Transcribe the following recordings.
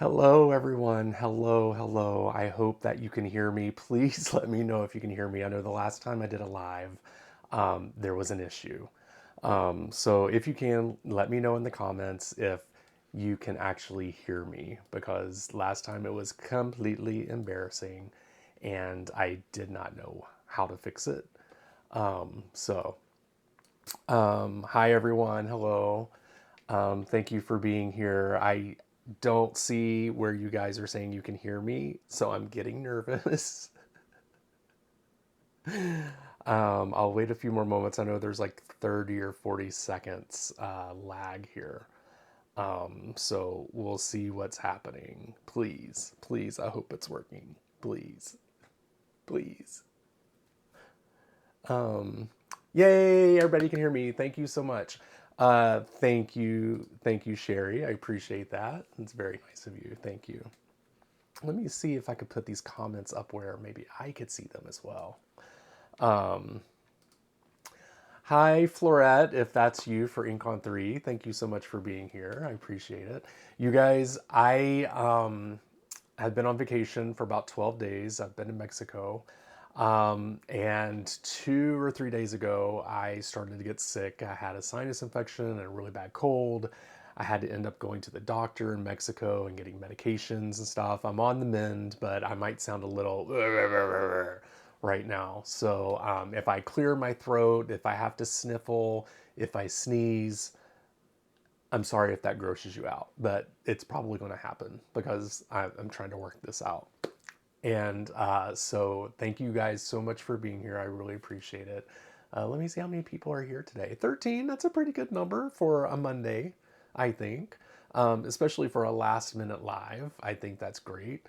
Hello, everyone. Hello, hello. I hope that you can hear me. Please let me know if you can hear me. I know the last time I did a live, there was an issue. So if you can, let me know in the comments if you can actually hear me because last time it was completely embarrassing and I did not know how to fix it. So, hi, everyone. Hello. Thank you for being here. I don't see where you guys are saying you can hear me, so I'm getting nervous. I'll wait a few more moments. I know there's like 30 or 40 seconds lag here. So we'll see what's happening. Please, please, I hope it's working. Please, please. Um, Yay, everybody can hear me. Thank you so much. Thank you, Sherry. I appreciate that. It's very nice of you. Thank you. Let me see if I could put these comments up where maybe I could see them as well. Um, Hi, Florette, if that's you for Ink on 3. Thank you so much for being here. I appreciate it. You guys, I had been on vacation for about 12 days. I've been in Mexico. And 2 or 3 days ago, I started to get sick. I had a sinus infection and a really bad cold. I had to end up going to the doctor in Mexico and getting medications and stuff. I'm on the mend, but I might sound a little right now. So if I clear my throat, if I have to sniffle, if I sneeze, I'm sorry if that grosses you out, but it's probably going to happen because I'm trying to work this out. And so thank you guys so much for being here. I really appreciate it. Let me see how many people are here today. 13, that's a pretty good number for a Monday, I think, especially for a last minute live. I think that's great.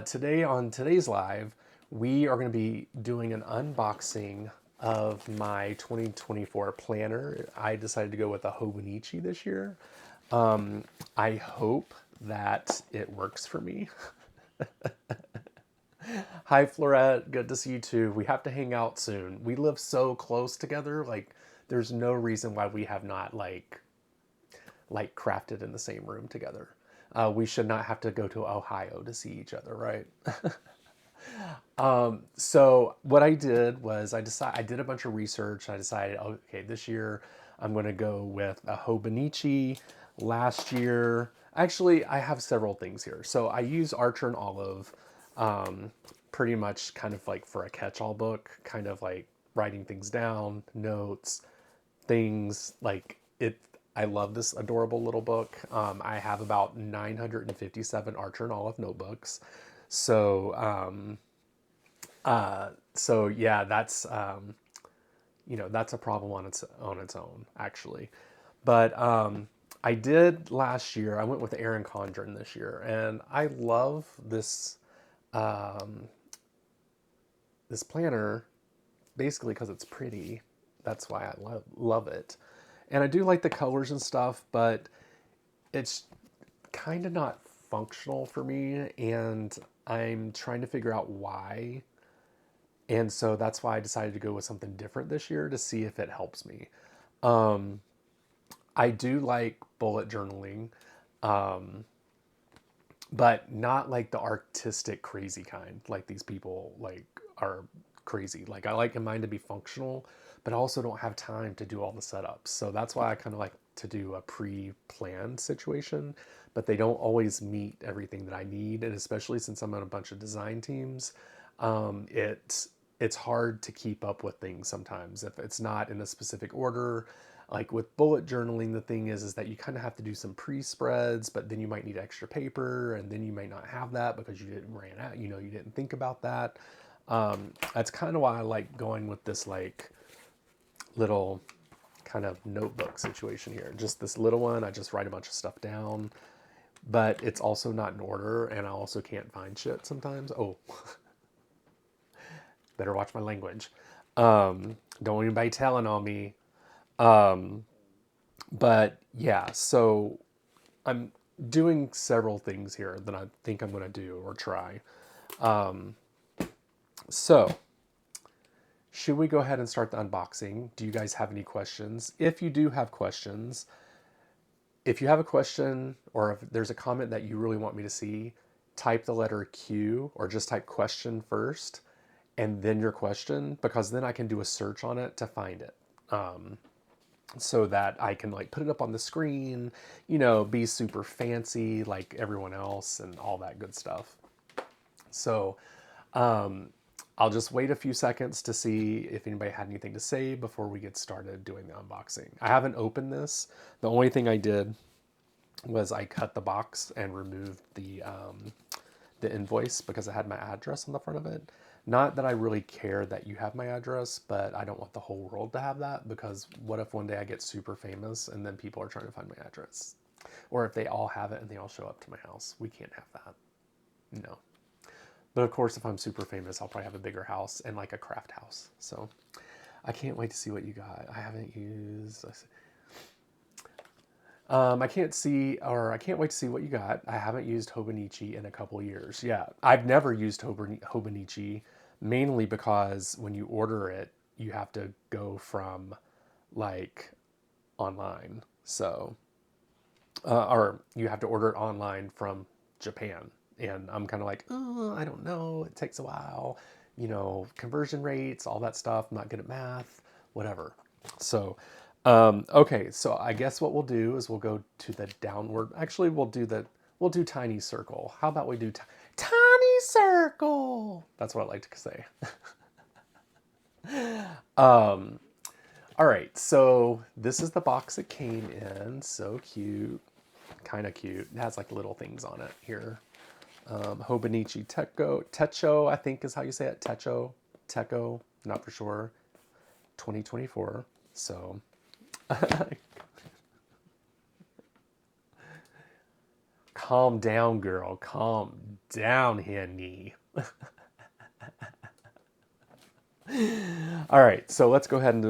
Today, on today's live, we are going to be doing an unboxing of my 2024 planner. I decided to go with a Hobonichi this year. I hope that it works for me. Hi, Florette. Good to see you too. We have to hang out soon. We live so close together. Like, there's no reason why we have not like crafted in the same room together. We should not have to go to Ohio to see each other, right? So what I did was I did a bunch of research. I decided, okay, this year I'm going to go with a Hobonichi. Last year, actually, I have several things here. So I use Archer and Olive, um, pretty much kind of like for a catch-all book, kind of like writing things down, notes, things like it. I love this adorable little book. I have about 957 Archer and Olive notebooks. So, so yeah, that's that's a problem on its own actually. But I did last year. I went with Erin Condren this year, and I love um, this planner basically because it's pretty. That's why I love it, and I do like the colors and stuff, but it's kind of not functional for me, and I'm trying to figure out why. And so that's why I decided to go with something different this year to see if it helps me. Um, I do like bullet journaling, um, but not like the artistic crazy kind. Like these people like are crazy. Like I like mine to be functional, but I also don't have time to do all the setups. So that's why I kind of like to do a pre-planned situation, but they don't always meet everything that I need. And especially since I'm on a bunch of design teams, it's hard to keep up with things sometimes if it's not in a specific order. Like with bullet journaling, the thing is that you kind of have to do some pre-spreads, but then you might need extra paper, and then you may not have that because you didn't ran out. You didn't think about that. That's kind of why I like going with this like little kind of notebook situation here. Just this little one. I just write a bunch of stuff down, but it's also not in order, and I also can't find shit sometimes. Oh, better watch my language. Don't want anybody telling on me. Um, but yeah, so I'm doing several things here that I think I'm going to do or try. Um, so, should we go ahead and start the unboxing? Do you guys have any questions? If you do have questions, if you have a question or if there's a comment that you really want me to see, type the letter Q or just type question first and then your question, because then I can do a search on it to find it. So that I can like put it up on the screen, be super fancy like everyone else and all that good stuff. So I'll just wait a few seconds to see if anybody had anything to say before we get started doing the unboxing. I haven't opened this. The only thing I did was I cut the box and removed the invoice because it had my address on the front of it. Not that I really care that you have my address, but I don't want the whole world to have that, because what if one day I get super famous and then people are trying to find my address? Or if they all have it and they all show up to my house. We can't have that. No. But of course, if I'm super famous, I'll probably have a bigger house and like a craft house. So I can't wait to see what you got. I haven't used... I can't wait to see what you got. I haven't used Hobonichi in a couple years. Yeah, I've never used Hobonichi, mainly because when you order it, you have to go from like online. So, or you have to order it online from Japan. And I'm kind of like, oh, I don't know. It takes a while, conversion rates, all that stuff. I'm not good at math, whatever. So, okay, so I guess what we'll do is we'll go to the downward. Actually, we'll do tiny circle. How about we do tiny circle? That's what I like to say. All right, so this is the box it came in. So cute, kind of cute. It has like little things on it here. Hobonichi Techo, I think is how you say it. Techo, not for sure. 2024. So. Calm down, girl. Calm down, honey. All right, so let's go ahead and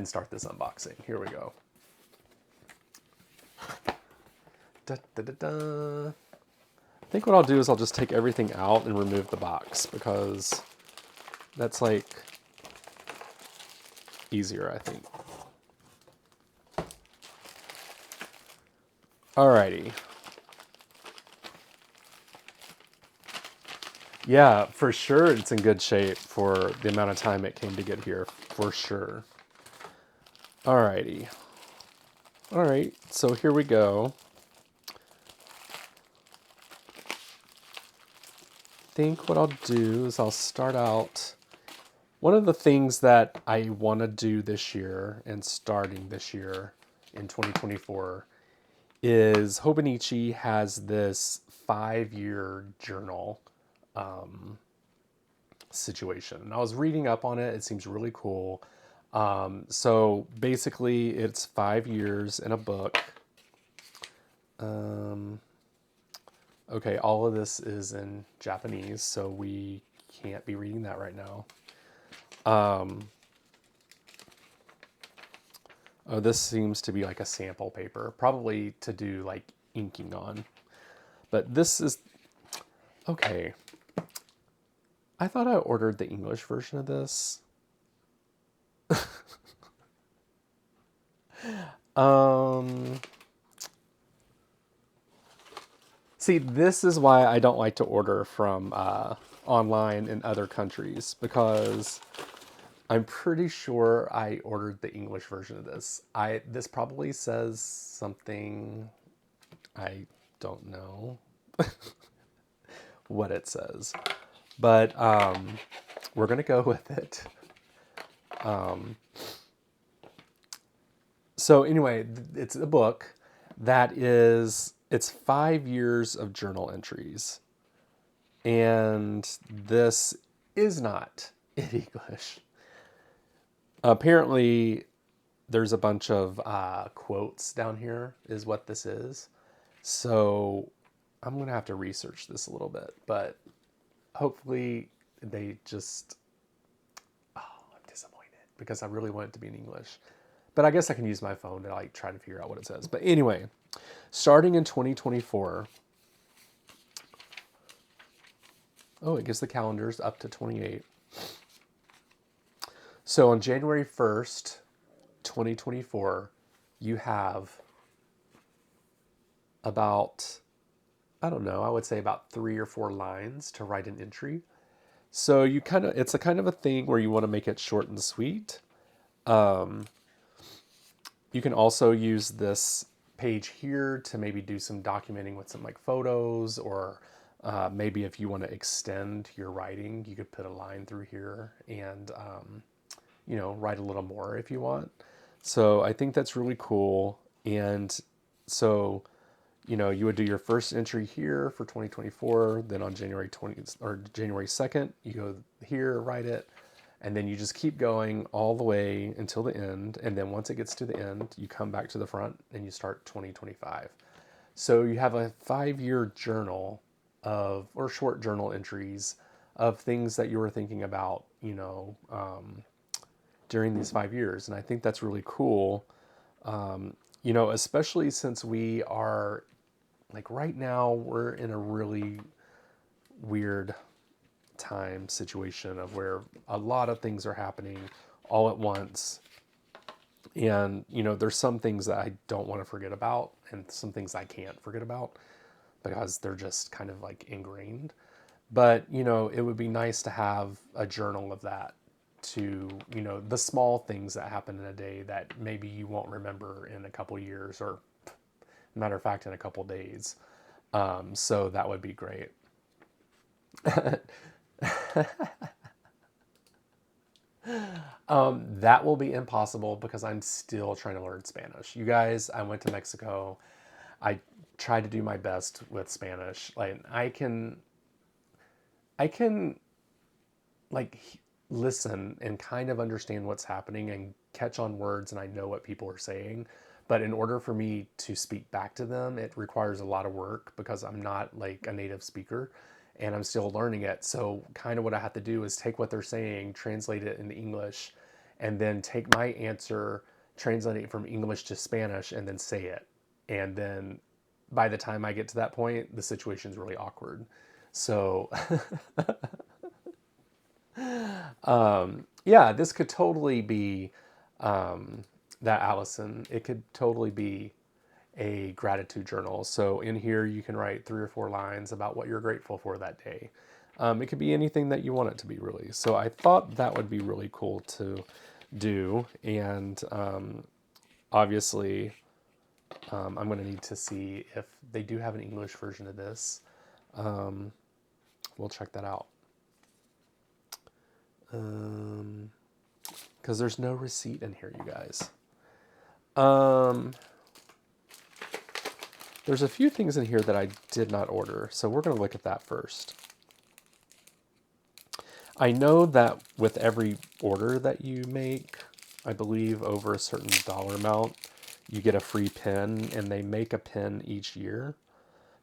start this unboxing. Here we go. Da, da, da, da. I think what I'll do is I'll just take everything out and remove the box, because that's like easier, I think. Alrighty. Yeah, for sure it's in good shape for the amount of time it came to get here, for sure. Alrighty. Alright, so here we go. I think what I'll do is I'll start out. One of the things that I want to do this year and starting this year in 2024 is Hobonichi has this 5-year journal situation. And I was reading up on it. It seems really cool. So basically it's 5 years in a book. Okay, all of this is in Japanese, so we can't be reading that right now. Oh, this seems to be like a sample paper, probably to do like inking on. But this is, okay. I thought I ordered the English version of this. See, this is why I don't like to order from online in other countries, because I'm pretty sure I ordered the English version of this. This probably says something, I don't know what it says, but we're gonna go with it. So anyway, it's a book that it's 5 years of journal entries, and this is not in English. Apparently, there's a bunch of quotes down here is what this is. So I'm going to have to research this a little bit, but hopefully they just... Oh, I'm disappointed because I really want it to be in English. But I guess I can use my phone to like try to figure out what it says. But anyway, starting in 2024... Oh, it gives the calendars up to 28. So on January 1st, 2024, you have about, I don't know, I would say about 3 or 4 lines to write an entry. So you kind of, it's a kind of a thing where you want to make it short and sweet. Um, you can also use this page here to maybe do some documenting with some like photos, or maybe if you want to extend your writing, you could put a line through here and, write a little more if you want. So I think that's really cool. And so, you would do your first entry here for 2024. Then on January 20th or January 2nd, you go here, write it. And then you just keep going all the way until the end. And then once it gets to the end, you come back to the front and you start 2025. So you have a 5-year journal or short journal entries of things that you were thinking about, during these 5 years. And I think that's really cool, especially since we are, like right now, we're in a really weird time situation of where a lot of things are happening all at once. And, there's some things that I don't want to forget about and some things I can't forget about because they're just kind of like ingrained. But, it would be nice to have a journal of that, to, the small things that happen in a day that maybe you won't remember in a couple years, or matter of fact, in a couple days. So that would be great. That will be impossible because I'm still trying to learn Spanish. You guys, I went to Mexico. I tried to do my best with Spanish. Like I can like listen and kind of understand what's happening and catch on words, and I know what people are saying. But in order for me to speak back to them, it requires a lot of work because I'm not like a native speaker and I'm still learning it. So kind of what I have to do is take what they're saying, translate it into English, and then take my answer, translate it from English to Spanish, and then say it. And then by the time I get to that point, the situation's really awkward. So yeah, this could totally be that, Allison. It could totally be a gratitude journal. So in here, you can write 3 or 4 lines about what you're grateful for that day. It could be anything that you want it to be, really. So I thought that would be really cool to do. And obviously, I'm going to need to see if they do have an English version of this. We'll check that out. Because there's no receipt in here, you guys. There's a few things in here that I did not order, so we're going to look at that first. I know that with every order that you make, I believe over a certain dollar amount, you get a free pen, and they make a pen each year.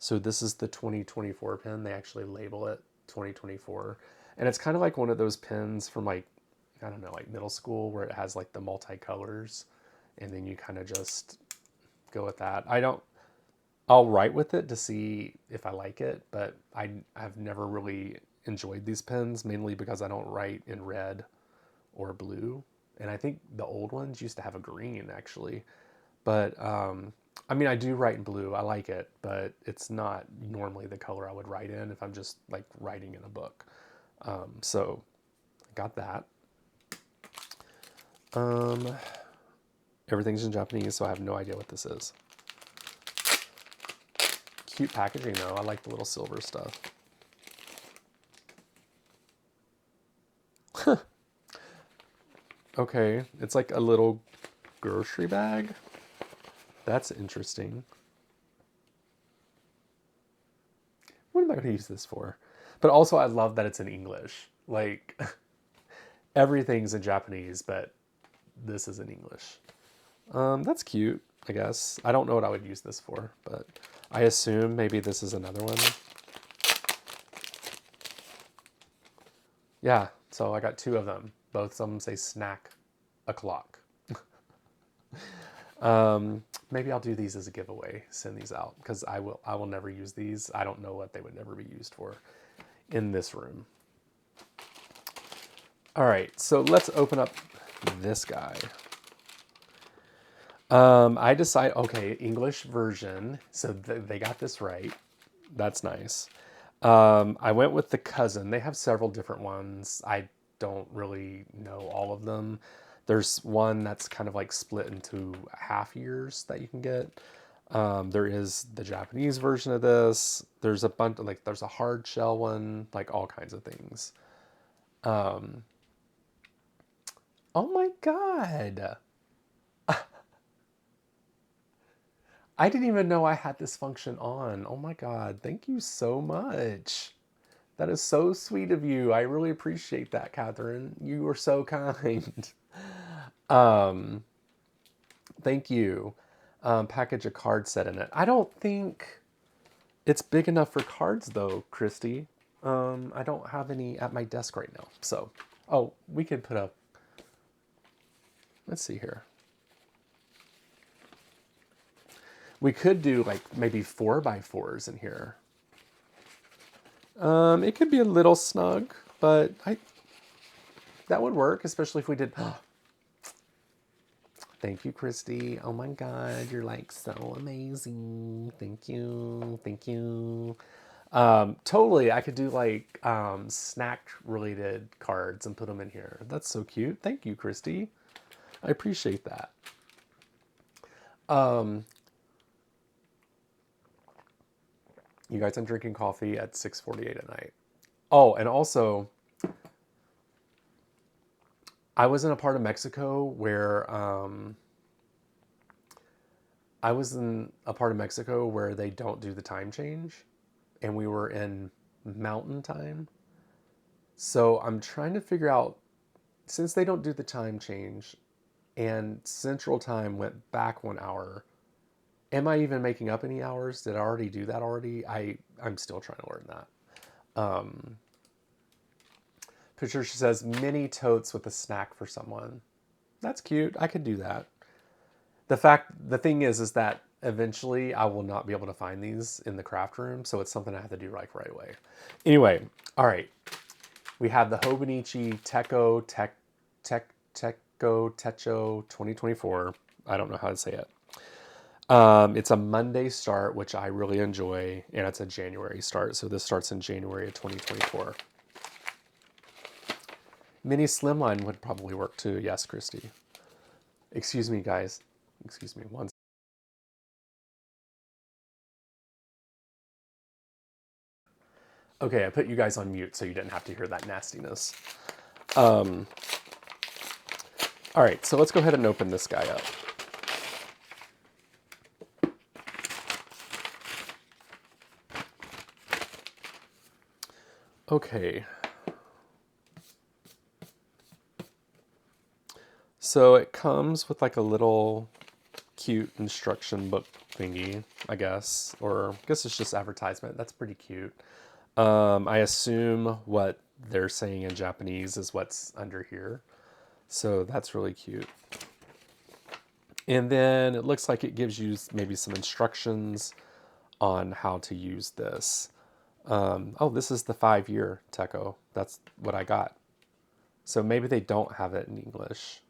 So this is the 2024 pen. They actually label it 2024. And it's kind of like one of those pens from like, I don't know, like middle school, where it has like the multicolors, and then you kind of just go with that. I'll write with it to see if I like it, but I've never really enjoyed these pens, mainly because I don't write in red or blue. And I think the old ones used to have a green, actually. But I do write in blue. I like it, but it's not normally the color I would write in if I'm just like writing in a book. So I got that. Everything's in Japanese, so I have no idea what this is. Cute packaging, though. I like the little silver stuff. Okay, it's like a little grocery bag. That's interesting. What am I going to use this for? But also, I love that it's in English. Like, everything's in Japanese, but this is in English. That's cute, I guess. I don't know what I would use this for, but I assume maybe this is another one. Yeah, so I got 2 of them. Both of them say snack o'clock. Maybe I'll do these as a giveaway, send these out, because I will never use these. I don't know what they would never be used for in this room. All right, so let's open up this guy. I decide, okay, English version. So they got this right. That's nice. I went with the cousin. They have several different ones. I don't really know all of them. There's one that's kind of like split into half years that you can get. There is the Japanese version of this. There's a bunch, like there's a hard shell one, like all kinds of things. Um, oh my God. I didn't even know I had this function on. Oh my God. Thank you so much. That is so sweet of you. I really appreciate that, Catherine. You are so kind. Um, Thank you. Package a card set in it. I don't think it's big enough for cards though, Christy. I don't have any at my desk right now. So, oh, we could put up, let's see here. We could do like maybe 4x4s in here. It could be a little snug, but that would work, especially if we did. Thank you, Christy. Oh my God, you're like so amazing. Thank you. Thank you. Totally, I could do like snack related cards and put them in here. That's so cute. Thank you, Christy. I appreciate that. Um, you guys, I'm drinking coffee at 6:48 at night. Oh, and also, I was in a part of Mexico where they don't do the time change, and we were in mountain time. So I'm trying to figure out, since they don't do the time change and Central Time went back 1 hour, am I even making up any hours? Did I already do that already? I'm still trying to learn that. Patricia says mini totes with a snack for someone. That's cute. I could do that. The thing is that eventually I will not be able to find these in the craft room, so it's something I have to do like right away. Anyway, all right. We have the Hobonichi Techo Techo 2024. I don't know how to say it. It's a Monday start, which I really enjoy, and it's a January start. So this starts in January of 2024. Mini Slimline would probably work too. Yes, Christy. Excuse me, guys. Excuse me. One. Okay, I put you guys on mute so you didn't have to hear that nastiness. Um, all right, so let's go ahead and open this guy up. Okay. So it comes with like a little cute instruction book thingy, I guess, or I guess it's just advertisement. That's pretty cute. I assume what they're saying in Japanese is what's under here. So that's really cute. And then it looks like it gives you maybe some instructions on how to use this. Oh, this is the 5-year Techo. That's what I got. So maybe they don't have it in English.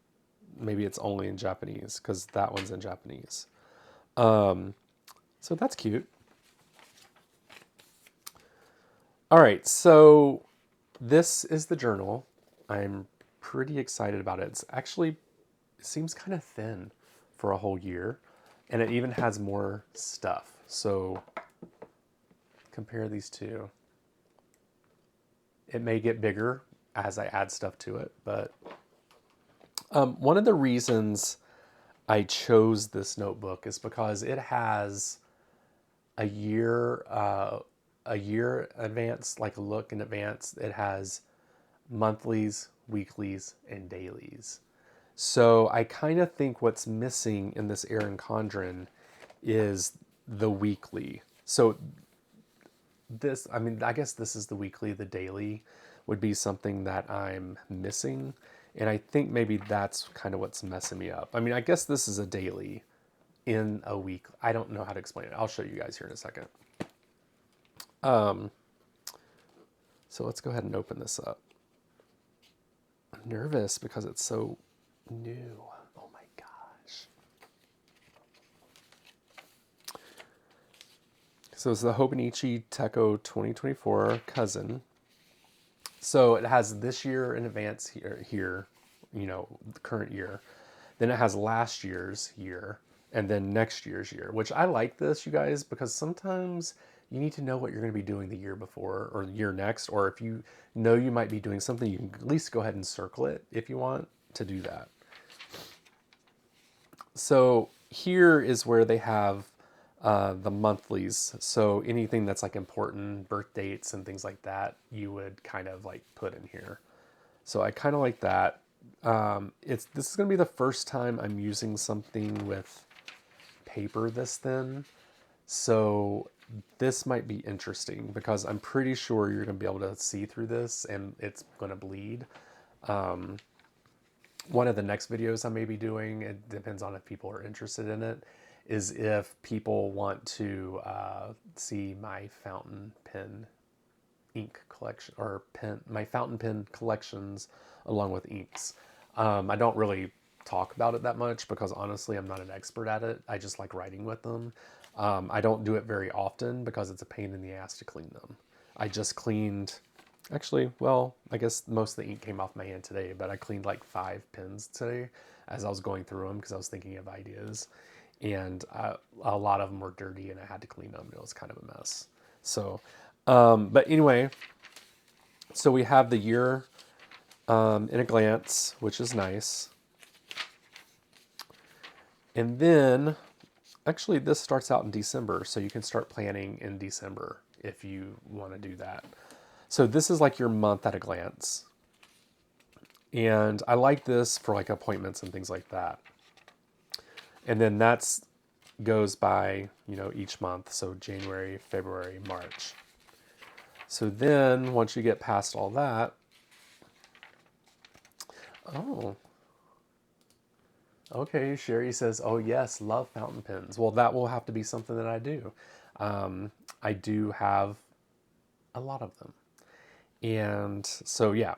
Maybe it's only in Japanese because that one's in Japanese. So that's cute. All right, so this is the journal. I'm pretty excited about it. It seems kind of thin for a whole year, and it even has more stuff. So compare these two. It may get bigger as I add stuff to it, but one of the reasons I chose this notebook is because it has a year, a year advance, like a look in advance. It has monthlies, weeklies, and dailies. So I kind of think what's missing in this Erin Condren is the weekly. So I guess this is the weekly, the daily would be something that I'm missing. And I think maybe that's kind of what's messing me up. I mean, I guess this is a daily in a week. I don't know how to explain it. I'll show you guys here in a second. So let's go ahead and open this up. I'm nervous because it's so new. Oh my gosh. So it's the Hobonichi Teco 2024 cousin. So it has this year in advance here, the current year. Then it has last year's year, and then next year's year, which I like this, you guys, because sometimes you need to know what you're going to be doing the year before or the year next, or if you know you might be doing something, you can at least go ahead and circle it if you want to do that. So here is where they have the monthlies. So anything that's like important, birth dates and things like that, you would kind of like put in here. So I kind of like that. This is going to be the first time I'm using something with paper this thin. So this might be interesting because I'm pretty sure you're going to be able to see through this and it's going to bleed. One of the next videos I may be doing, it depends on if people are interested in it, is if people want to see my fountain pen ink collection or my fountain pen collections along with inks. I don't really talk about it that much because honestly I'm not an expert at it. I just like writing with them. I don't do it very often because it's a pain in the ass to clean them. I just cleaned, actually, well, I guess most of the ink came off my hand today, but I cleaned like 5 pens today as I was going through them because I was thinking of ideas. And a lot of them were dirty and I had to clean them. It was kind of a mess. So, but anyway, so we have the year in a glance, which is nice. And then, actually, this starts out in December, so you can start planning in December if you want to do that. So this is like your month at a glance. And I like this for like appointments and things like that. And then that's goes by, each month. So January, February, March. So then once you get past all that, oh, okay, Sherry says, oh yes, love fountain pens. Well, that will have to be something that I do. I do have a lot of them. And so, yeah.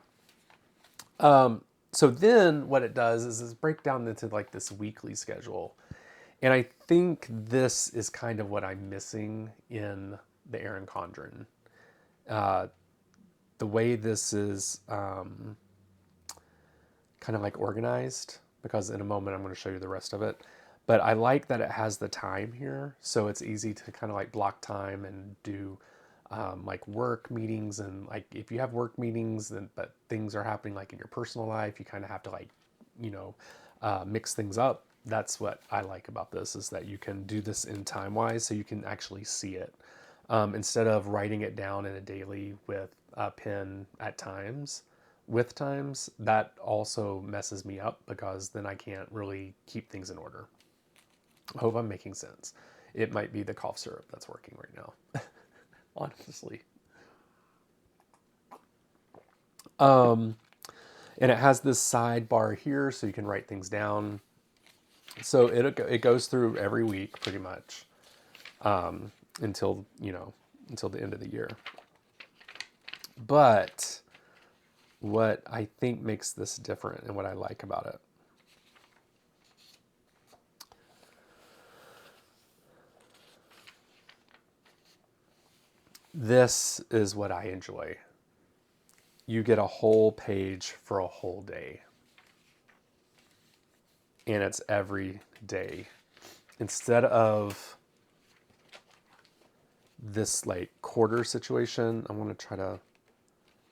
So then what it does is break down into like this weekly schedule. And I think this is kind of what I'm missing in the Erin Condren. The way this is kind of like organized, because in a moment I'm going to show you the rest of it. But I like that it has the time here, so it's easy to kind of like block time and do like work meetings, and like if you have work meetings, then but things are happening like in your personal life, you kind of have to like, mix things up. That's what I like about this, is that you can do this in time wise, so you can actually see it instead of writing it down in a daily with a pen at times. With times, that also messes me up because then I can't really keep things in order. I hope I'm making sense. It might be the cough syrup that's working right now, honestly. And it has this sidebar here so you can write things down. So it goes through every week pretty much until, until the end of the year. But what I think makes this different and what I like about it, this is what I enjoy. You get a whole page for a whole day. And it's every day. Instead of this like quarter situation, I want to try to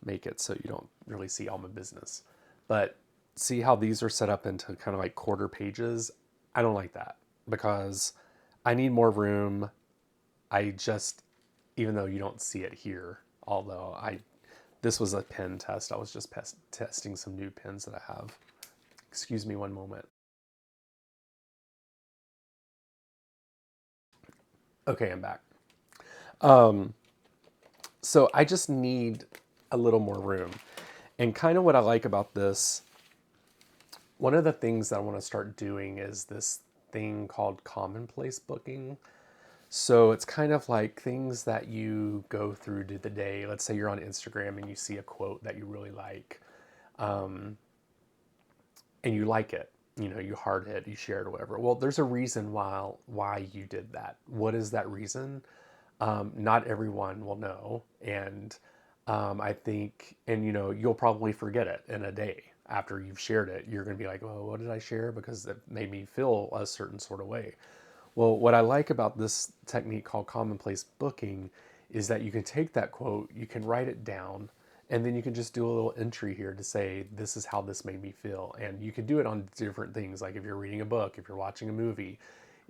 make it so you don't really see all my business. But see how these are set up into kind of like quarter pages? I don't like that because I need more room. I just, even though you don't see it here, although this was a pen test. I was just testing some new pens that I have. Excuse me one moment. Okay, I'm back. So I just need a little more room. And kind of what I like about this, one of the things that I want to start doing is this thing called commonplace booking. So it's kind of like things that you go through to the day. Let's say you're on Instagram and you see a quote that you really like, and you like it. You heart it, you share it, or whatever. Well, there's a reason why you did that. What is that reason? not everyone will know. And I think, and you'll probably forget it in a day after you've shared it. You're going to be like, well, what did I share? Because it made me feel a certain sort of way. Well, what I like about this technique called commonplace booking is that you can take that quote, you can write it down, and then you can just do a little entry here to say, this is how this made me feel. And you can do it on different things, like if you're reading a book, if you're watching a movie,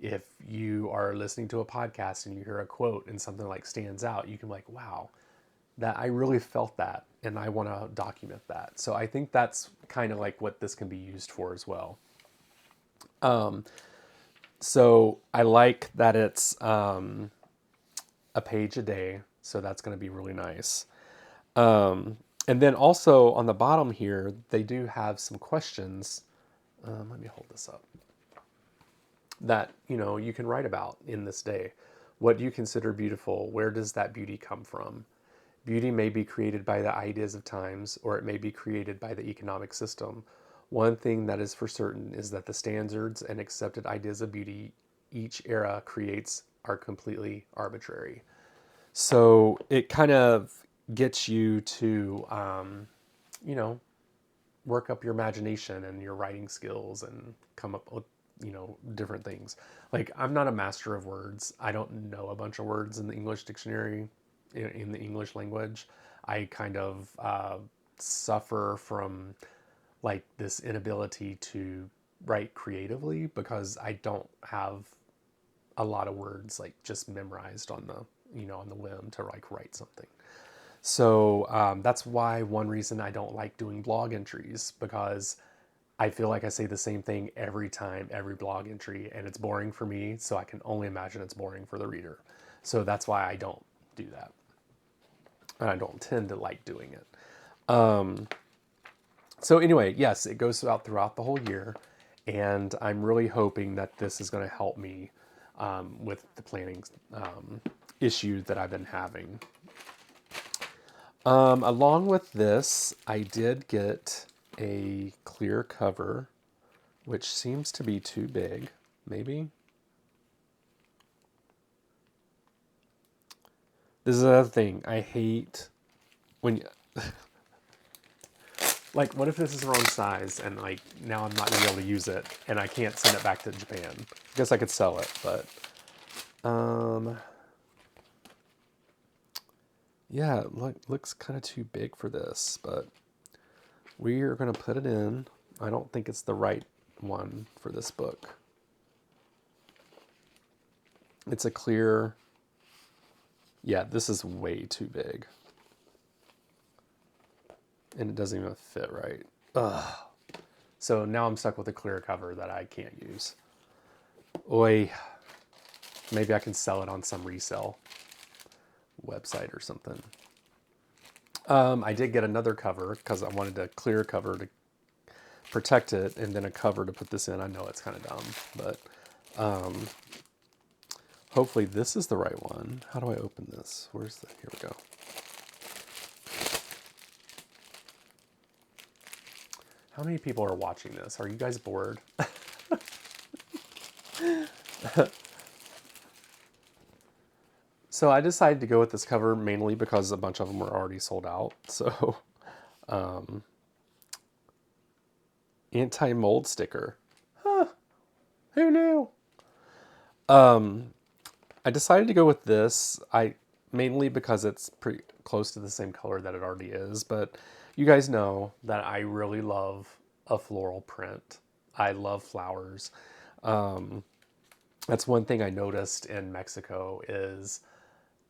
if you are listening to a podcast and you hear a quote and something like stands out, you can be like, wow, that I really felt that and I want to document that. So I think that's kind of like what this can be used for as well. So I like that it's a page a day. So that's going to be really nice. And then also on the bottom here, they do have some questions. Let me hold this up. That you can write about in this day. What do you consider beautiful? Where does that beauty come from? Beauty may be created by the ideas of times, or it may be created by the economic system. One thing that is for certain is that the standards and accepted ideas of beauty each era creates are completely arbitrary. So it kind of gets you to, you know, work up your imagination and your writing skills and come up with, different things. Like, I'm not a master of words. I don't know a bunch of words in the English dictionary, in the English language. I kind of suffer from like this inability to write creatively because I don't have a lot of words like just memorized on the whim to like write something. So that's why one reason I don't like doing blog entries, because I feel like I say the same thing every time, every blog entry, and it's boring for me. So I can only imagine it's boring for the reader. So that's why I don't do that. And I don't tend to like doing it. So anyway, yes, it goes out throughout the whole year. And I'm really hoping that this is going to help me with the planning issue that I've been having. Along with this, I did get a clear cover, which seems to be too big, maybe. This is another thing. I hate when you, like, what if this is the wrong size and like now I'm not gonna be able to use it and I can't send it back to Japan? I guess I could sell it, but yeah, looks kind of too big for this, but we are gonna put it in. I don't think it's the right one for this book. It's a clear. Yeah, this is way too big. And it doesn't even fit right. Ugh. So now I'm stuck with a clear cover that I can't use. Oi. Maybe I can sell it on some resale website or something. I did get another cover because I wanted a clear cover to protect it and then a cover to put this in. I know it's kind of dumb, but hopefully this is the right one. How do I open this? Here we go. How many people are watching this? Are you guys bored? So I decided to go with this cover mainly because a bunch of them were already sold out. So, anti-mold sticker. Huh, who knew? I decided to go with this. Mainly because it's pretty close to the same color that it already is, but you guys know that I really love a floral print. I love flowers. That's one thing I noticed in Mexico is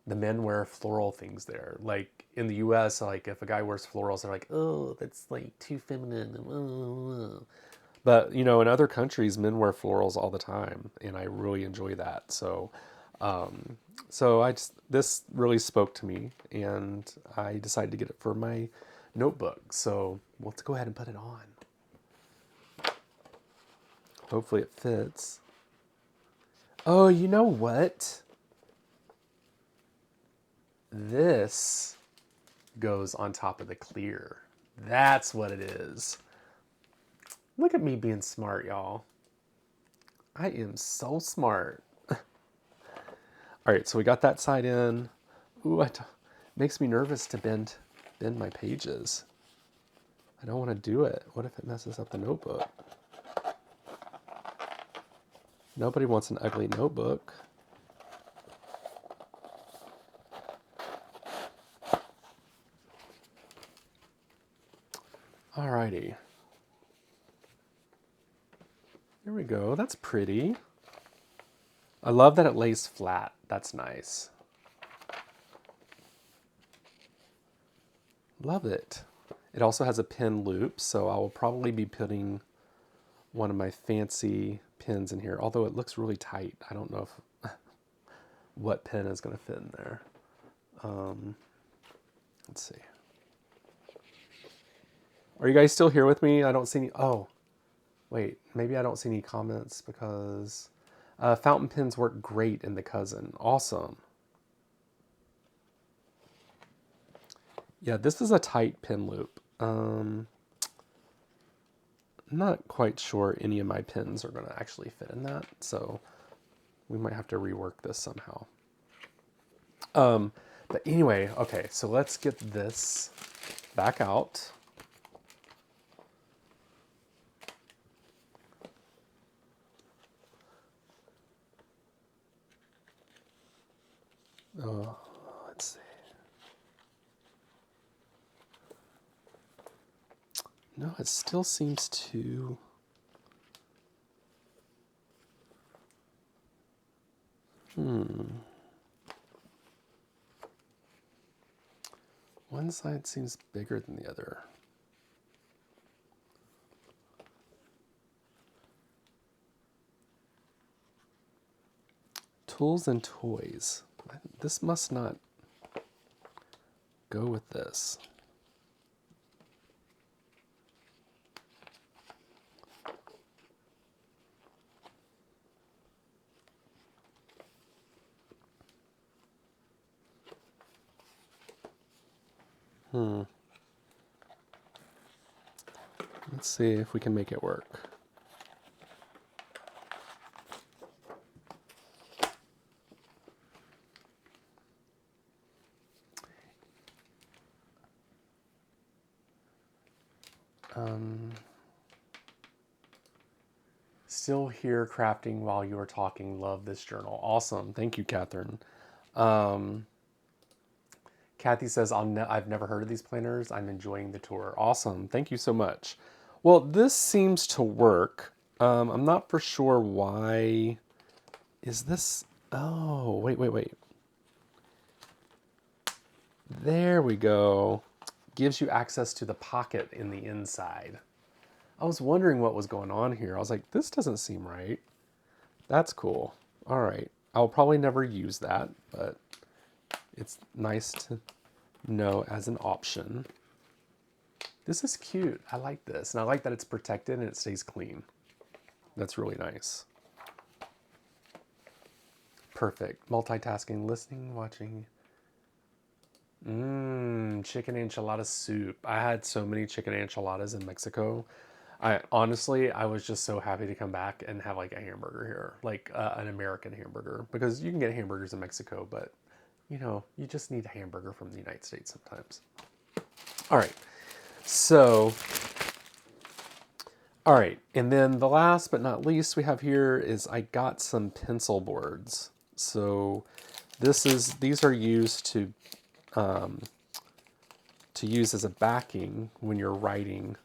the men wear floral things there. Like in the US, like if a guy wears florals, they're like, oh, that's like too feminine. But in other countries, men wear florals all the time, and I really enjoy that. So this really spoke to me, and I decided to get it for my notebook. So let's go ahead and put it on. Hopefully it fits. Oh, you know what? This goes on top of the clear. That's what it is. Look at me being smart, y'all. I am so smart. All All right, so we got that side in. Ooh, makes me nervous to bend my pages. I don't want to do it. What if it messes up the notebook? Nobody wants an ugly notebook. Alrighty. There we go. That's pretty. I love that it lays flat. That's nice. Love it. It also has a pin loop, so I will probably be putting one of my fancy pins in here, although it looks really tight. I don't know if what pin is going to fit in there. Let's see. Are you guys still here with me? I don't see any... Oh, wait. Maybe I don't see any comments because... fountain pens work great in the Cousin. Awesome. Yeah, this is a tight pin loop. I'm not quite sure any of my pins are going to actually fit in that, so we might have to rework this somehow. But anyway, okay, so let's get this back out. Let's see. No, it still seems to... One side seems bigger than the other. Tools and toys. This must not go with this. Let's see if we can make it work. Still here crafting while you were talking. Love this journal. Awesome. Thank you, Catherine. Kathy says, I've never heard of these planners. I'm enjoying the tour. Awesome. Thank you so much. Well, this seems to work. I'm not for sure why. Is this... Oh, wait. There we go. Gives you access to the pocket in the inside. I was wondering what was going on here. I was like, this doesn't seem right. That's cool. All right. I'll probably never use that, but it's nice to know as an option. This is cute. I like this. And I like that it's protected and it stays clean. That's really nice. Perfect. Multitasking, listening, watching. Chicken enchilada soup. I had so many chicken enchiladas in Mexico. I was just so happy to come back and have like a hamburger here, like an American hamburger, because you can get hamburgers in Mexico, but you know, you just need a hamburger from the United States sometimes. All right. So, all right. And then the last but not least we have here is I got some pencil boards. So these are used to use as a backing when you're writing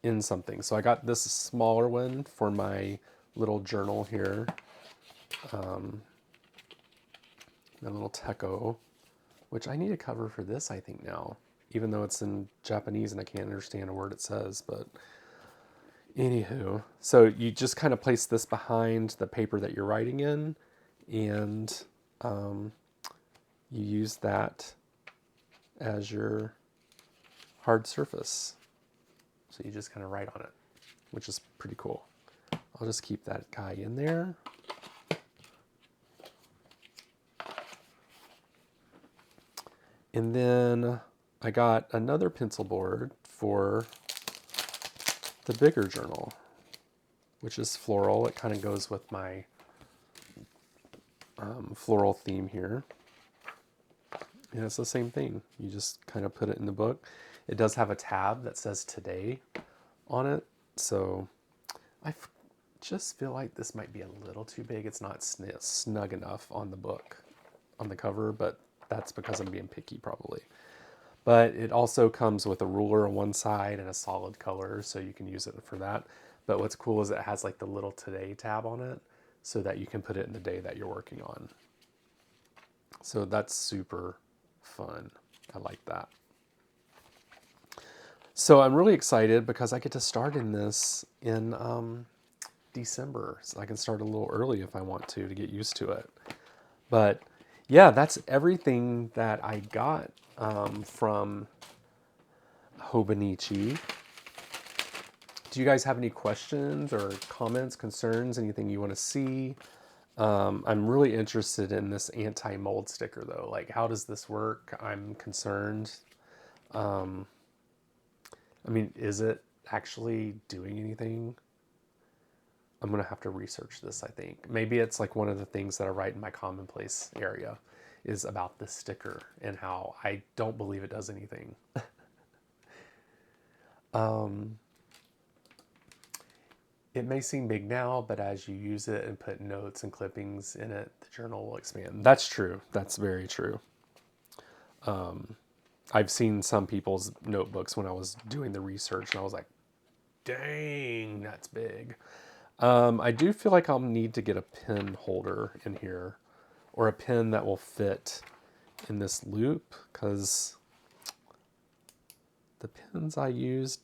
in something. So I got this smaller one for my little journal here. My little techo, which I need a cover for this, I think now, even though it's in Japanese and I can't understand a word it says, but anywho. So you just kind of place this behind the paper that you're writing in, and you use that as your hard surface. So you just kind of write on it, which is pretty cool. I'll just keep that guy in there. And then I got another pencil board for the bigger journal, which is floral. It kind of goes with my floral theme here. And it's the same thing. You just kind of put it in the book. It does have a tab that says today on it. So just feel like this might be a little too big. It's not snug enough on the book, on the cover, but that's because I'm being picky probably. But it also comes with a ruler on one side and a solid color, so you can use it for that. But what's cool is it has like the little today tab on it so that you can put it in the day that you're working on. So that's super fun. I like that. So I'm really excited because I get to start in this in December. So I can start a little early if I want to get used to it. But yeah, that's everything that I got from Hobonichi. Do you guys have any questions or comments, concerns, anything you want to see? I'm really interested in this anti-mold sticker though. Like, how does this work? I'm concerned. I mean, is it actually doing anything? I'm going to have to research this, I think. Maybe it's like one of the things that I write in my commonplace area is about this sticker and how I don't believe it does anything. It may seem big now, but as you use it and put notes and clippings in it, the journal will expand. That's true. That's very true. I've seen some people's notebooks when I was doing the research, and I was like, dang, that's big. I do feel like I'll need to get a pen holder in here, or a pen that will fit in this loop, because the pens I used,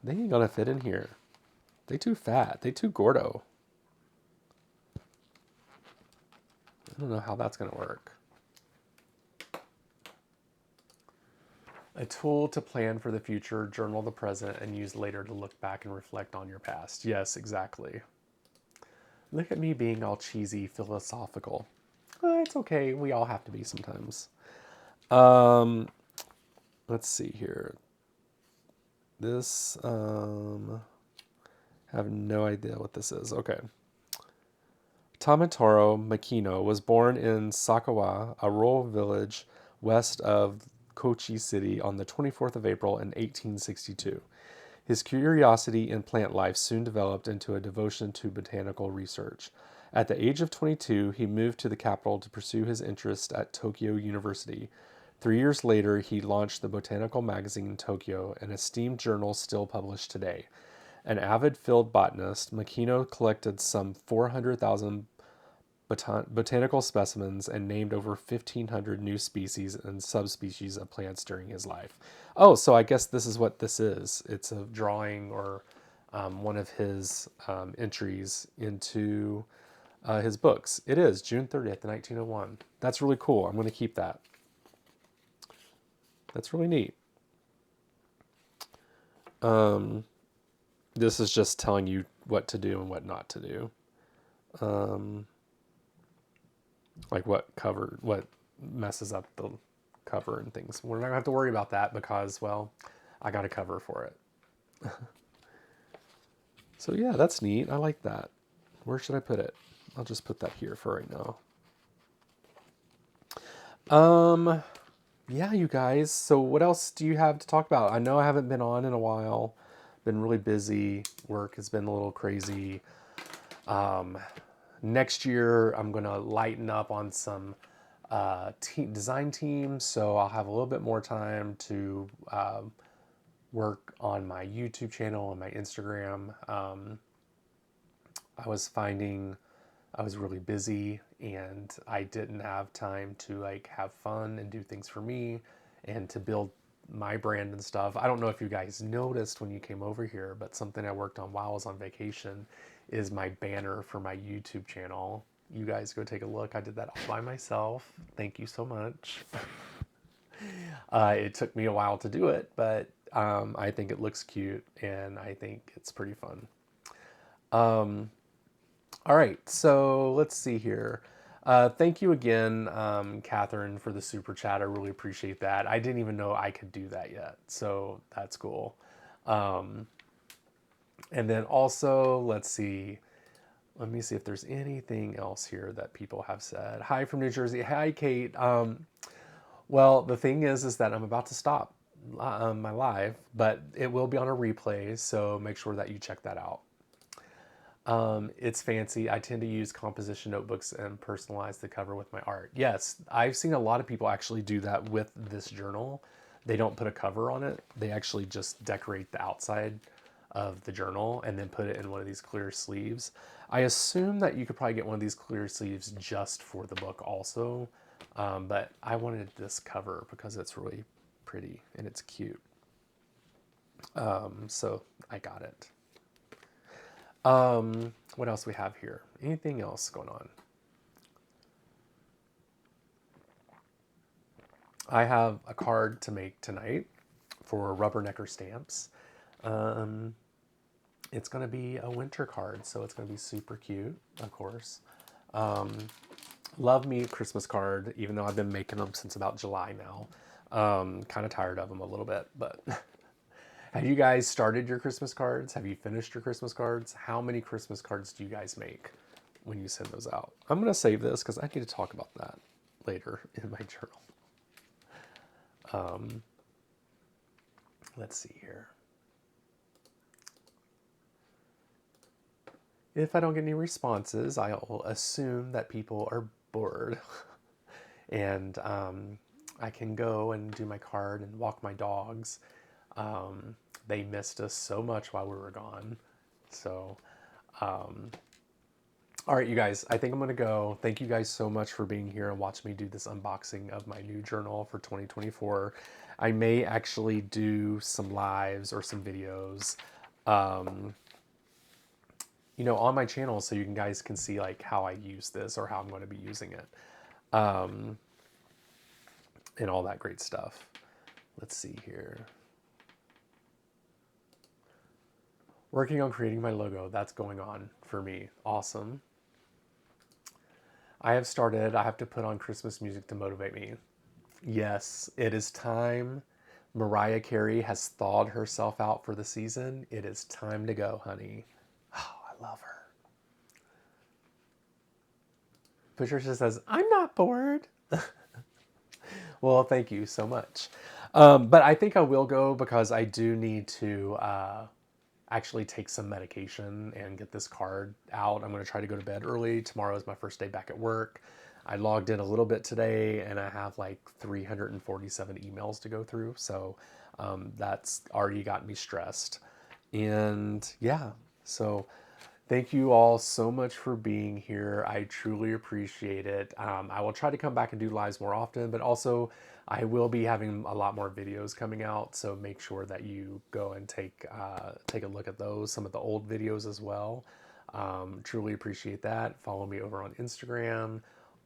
they ain't gonna fit in here. They too fat. They too gordo. I don't know how that's gonna work. A tool to plan for the future, journal the present, and use later to look back and reflect on your past. Yes, exactly. Look at me being all cheesy, philosophical. It's okay. We all have to be sometimes. Let's see here. This, have no idea what this is. Okay. Tamatoro Makino was born in Sakawa, a rural village west of Kochi City, on the 24th of April in 1862. His curiosity in plant life soon developed into a devotion to botanical research. At the age of 22, he moved to the capital to pursue his interest at Tokyo University. 3 years later, he launched the botanical magazine Tokyo, an esteemed journal still published today. An avid field botanist, Makino collected some 400,000 botanical specimens and named over 1,500 new species and subspecies of plants during his life. Oh, so I guess this is what this is. It's a drawing or one of his entries into his books. It is June 30th, 1901. That's really cool. I'm going to keep that. That's really neat. This is just telling you what to do and what not to do. Like what messes up the cover and things. We're not gonna have to worry about that because, well, I got a cover for it. So yeah, that's neat. I like that. Where should I put it? I'll just put that here for right now. Yeah, you guys. So what else do you have to talk about? I know I haven't been on in a while. Been really busy. Work has been a little crazy. Next year, I'm going to lighten up on some design teams, so I'll have a little bit more time to work on my YouTube channel and my Instagram. I was finding I was really busy and I didn't have time to like have fun and do things for me and to build my brand and stuff. I don't know if you guys noticed when you came over here, but something I worked on while I was on vacation is my banner for my YouTube channel. You guys go take a look. I did that all by myself. Thank you so much. It took me a while to do it, but I think it looks cute and I think it's pretty fun. All right, so let's see here. Thank you again, Catherine, for the super chat. I really appreciate that. I didn't even know I could do that yet, so that's cool. And then also, let's see. Let me see if there's anything else here that people have said. Hi from New Jersey. Hi, Kate. Well, the thing is that I'm about to stop my live, but it will be on a replay, so make sure that you check that out. It's fancy. I tend to use composition notebooks and personalize the cover with my art. Yes, I've seen a lot of people actually do that with this journal. They don't put a cover on it. They actually just decorate the outside of the journal and then put it in one of these clear sleeves. I assume that you could probably get one of these clear sleeves just for the book also, but I wanted this cover because it's really pretty and it's cute. So I got it. What else we have here? Anything else going on? I have a card to make tonight for rubbernecker stamps. It's going to be a winter card, so it's going to be super cute, of course. Love me Christmas card, even though I've been making them since about July now. Kind of tired of them a little bit, but have you guys started your Christmas cards? Have you finished your Christmas cards? How many Christmas cards do you guys make when you send those out? I'm going to save this because I need to talk about that later in my journal. Let's see here. If I don't get any responses, I'll assume that people are bored. And I can go and do my card and walk my dogs. They missed us so much while we were gone. So, all right, you guys, I think I'm going to go. Thank you guys so much for being here and watching me do this unboxing of my new journal for 2024. I may actually do some lives or some videos, you know, on my channel so you guys can see like how I use this or how I'm going to be using it, and all that great stuff. Let's see here. Working on creating my logo. That's going on for me. Awesome. I have started. I have to put on Christmas music to motivate me. Yes, it is time. Mariah Carey has thawed herself out for the season. It is time to go, honey. Oh, I love her. Patricia says, I'm not bored. Well, thank you so much. But I think I will go because I do need to actually take some medication and get this card out. I'm going to try to go to bed early. Tomorrow is my first day back at work. I logged in a little bit today and I have like 347 emails to go through. So that's already got me stressed. And yeah, so thank you all so much for being here. I truly appreciate it. I will try to come back and do lives more often, but also I will be having a lot more videos coming out. So make sure that you go and take a look at those, some of the old videos as well. Truly appreciate that. Follow me over on Instagram.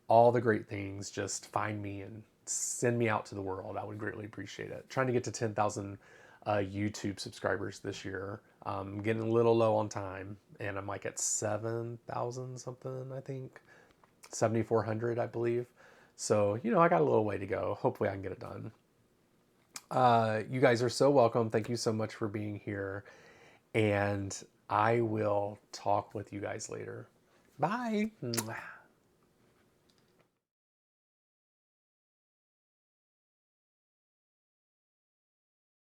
All the great things. Just find me and send me out to the world. I would greatly appreciate it. Trying to get to 10,000 YouTube subscribers this year. Getting a little low on time, and I'm like at 7,000 something, I think. 7,400, I believe. So, you know, I got a little way to go. Hopefully I can get it done. You guys are so welcome. Thank you so much for being here. And I will talk with you guys later. Bye.